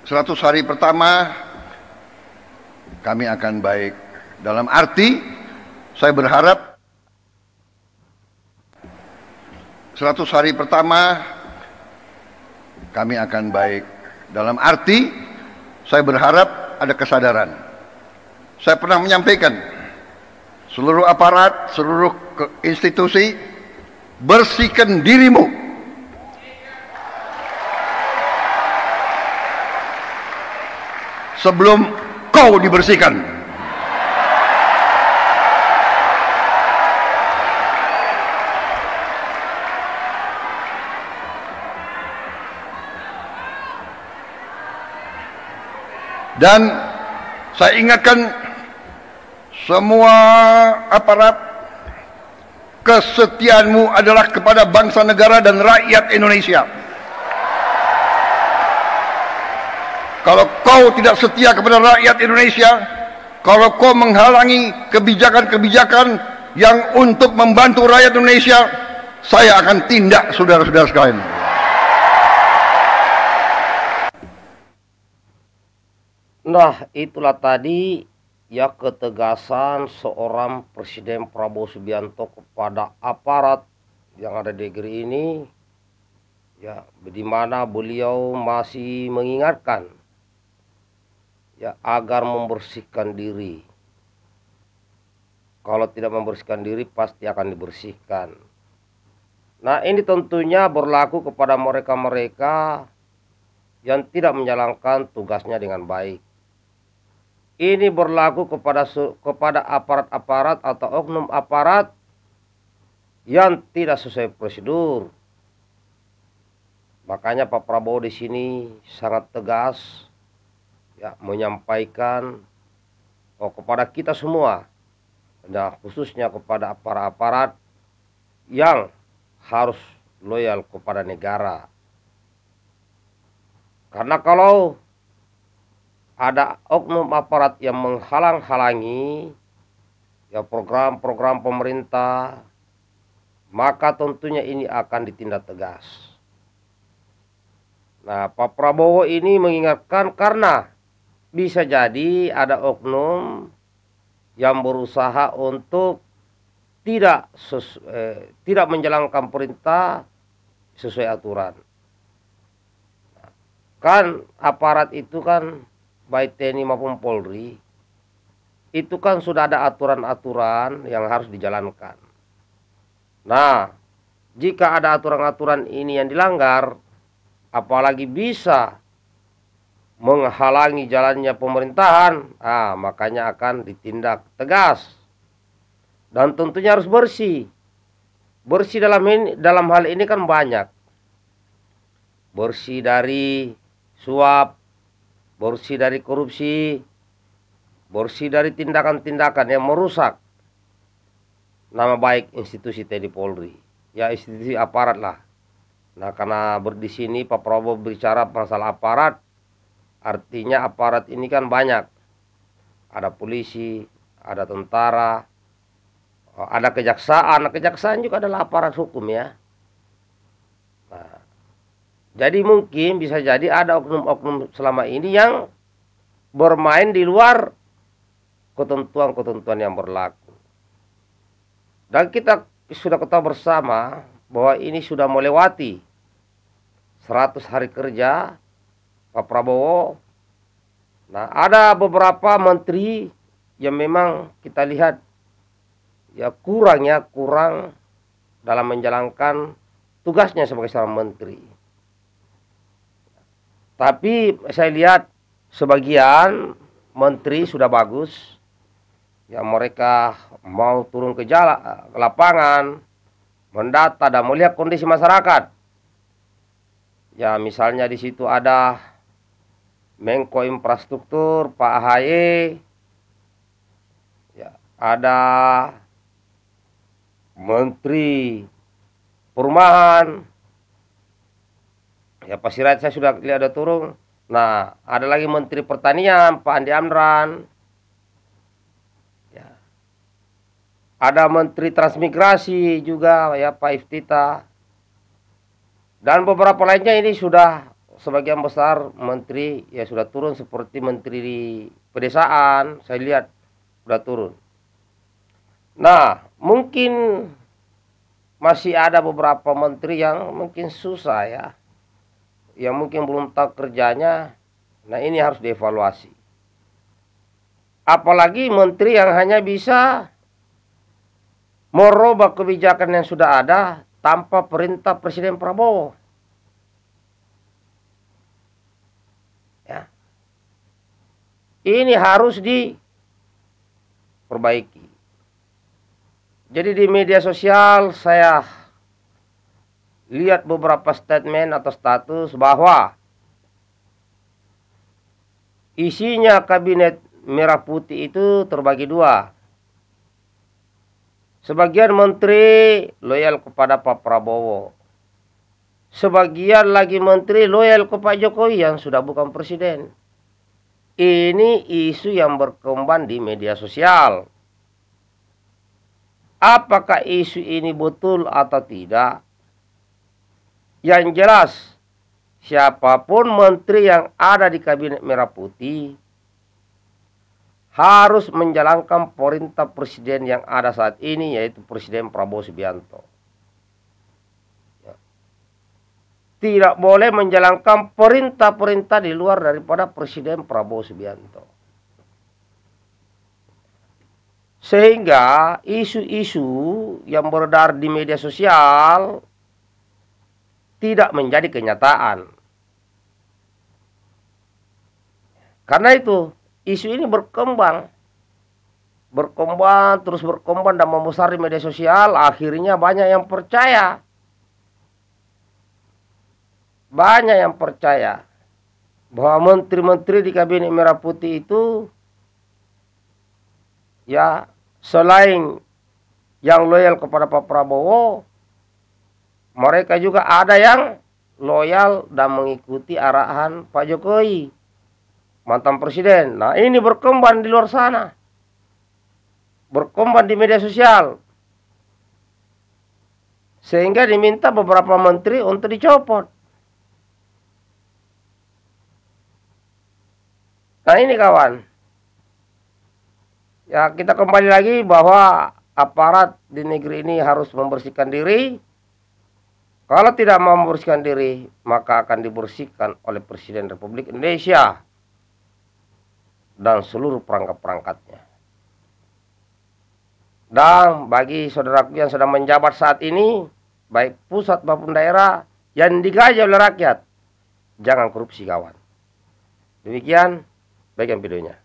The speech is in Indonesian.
100 hari pertama kami akan baik. Dalam arti saya berharap 100 hari pertama kami akan baik. Dalam arti saya berharap ada kesadaran. Saya pernah menyampaikan seluruh aparat, seluruh institusi, bersihkan dirimu. Sebelum kau dibersihkan. Dan saya ingatkan semua aparat, kesetiaanmu adalah kepada bangsa negara dan rakyat Indonesia. Kalau kau tidak setia kepada rakyat Indonesia, kalau kau menghalangi kebijakan-kebijakan yang untuk membantu rakyat Indonesia, saya akan tindak, saudara-saudara sekalian. Nah, itulah tadi ya ketegasan seorang Presiden Prabowo Subianto kepada aparat yang ada di negeri ini, ya, di mana beliau masih mengingatkan ya agar membersihkan diri. Kalau tidak membersihkan diri pasti akan dibersihkan. Nah, ini tentunya berlaku kepada mereka-mereka yang tidak menjalankan tugasnya dengan baik. Ini berlaku kepada aparat-aparat atau oknum aparat yang tidak sesuai prosedur. Makanya Pak Prabowo di sini sangat tegas ya menyampaikan kepada kita semua, nah khususnya kepada aparat-aparat yang harus loyal kepada negara. Karena kalau ada oknum aparat yang menghalang-halangi ya program-program pemerintah, maka tentunya ini akan ditindak tegas. Nah, Pak Prabowo ini mengingatkan karena bisa jadi ada oknum yang berusaha untuk tidak menjalankan perintah sesuai aturan. Kan aparat itu kan baik TNI maupun Polri, itu kan sudah ada aturan-aturan yang harus dijalankan. Nah, jika ada aturan-aturan ini yang dilanggar, apalagi bisa menghalangi jalannya pemerintahan, makanya akan ditindak tegas. Dan tentunya harus bersih. Bersih dalam hal ini kan banyak. Bersih dari suap, bersih dari korupsi, bersih dari tindakan-tindakan yang merusak nama baik institusi TNI Polri, ya institusi aparat lah. Nah, karena di sini Pak Prabowo bicara masalah aparat, artinya aparat ini kan banyak. Ada polisi, ada tentara, ada kejaksaan. Nah, kejaksaan juga adalah aparat hukum ya. Nah, jadi mungkin bisa jadi ada oknum-oknum selama ini yang bermain di luar ketentuan-ketentuan yang berlaku. Dan kita sudah ketahui bersama bahwa ini sudah melewati 100 hari kerja Pak Prabowo. Nah, ada beberapa menteri yang memang kita lihat ya kurang dalam menjalankan tugasnya sebagai seorang menteri. Tapi saya lihat sebagian menteri sudah bagus. Ya, mereka mau turun ke lapangan, mendata dan melihat kondisi masyarakat. Ya, misalnya di situ ada Menko Infrastruktur Pak AHY. Ya, ada Menteri Perumahan. Ya, Pak Sirait saya sudah lihat ada turun. Nah, ada lagi Menteri Pertanian Pak Andi Amran. Ya. Ada Menteri Transmigrasi juga ya Pak Iftita. Dan beberapa lainnya ini sudah sebagian besar menteri ya sudah turun, seperti menteri di pedesaan saya lihat sudah turun. Nah, mungkin masih ada beberapa menteri yang mungkin susah ya, yang mungkin belum tahu kerjanya. Nah, ini harus dievaluasi. Apalagi menteri yang hanya bisa merubah kebijakan yang sudah ada tanpa perintah Presiden Prabowo. Ya. Ini harus diperbaiki. Jadi di media sosial saya lihat beberapa statement atau status bahwa isinya kabinet merah putih itu terbagi dua. Sebagian menteri loyal kepada Pak Prabowo. Sebagian lagi menteri loyal ke Pak Jokowi yang sudah bukan presiden. Ini isu yang berkembang di media sosial. Apakah isu ini betul atau tidak? Yang jelas, siapapun menteri yang ada di kabinet merah putih harus menjalankan perintah presiden yang ada saat ini, yaitu Presiden Prabowo Subianto. Tidak boleh menjalankan perintah-perintah di luar daripada Presiden Prabowo Subianto. Sehingga isu-isu yang beredar di media sosial tidak menjadi kenyataan. Karena itu, isu ini berkembang, terus berkembang dan membesar di media sosial. Akhirnya banyak yang percaya. Banyak yang percaya bahwa menteri-menteri di kabinet merah putih itu ya selain yang loyal kepada Pak Prabowo, mereka juga ada yang loyal dan mengikuti arahan Pak Jokowi, mantan presiden. Nah, ini berkembang di luar sana, berkembang di media sosial, sehingga diminta beberapa menteri untuk dicopot. Nah, ini kawan, ya kita kembali lagi bahwa aparat di negeri ini harus membersihkan diri. Kalau tidak mau membersihkan diri, maka akan dibersihkan oleh Presiden Republik Indonesia dan seluruh perangkat-perangkatnya. Dan bagi saudaraku yang sedang menjabat saat ini, baik pusat maupun daerah yang digaji oleh rakyat, jangan korupsi kawan. Demikian, bagian videonya.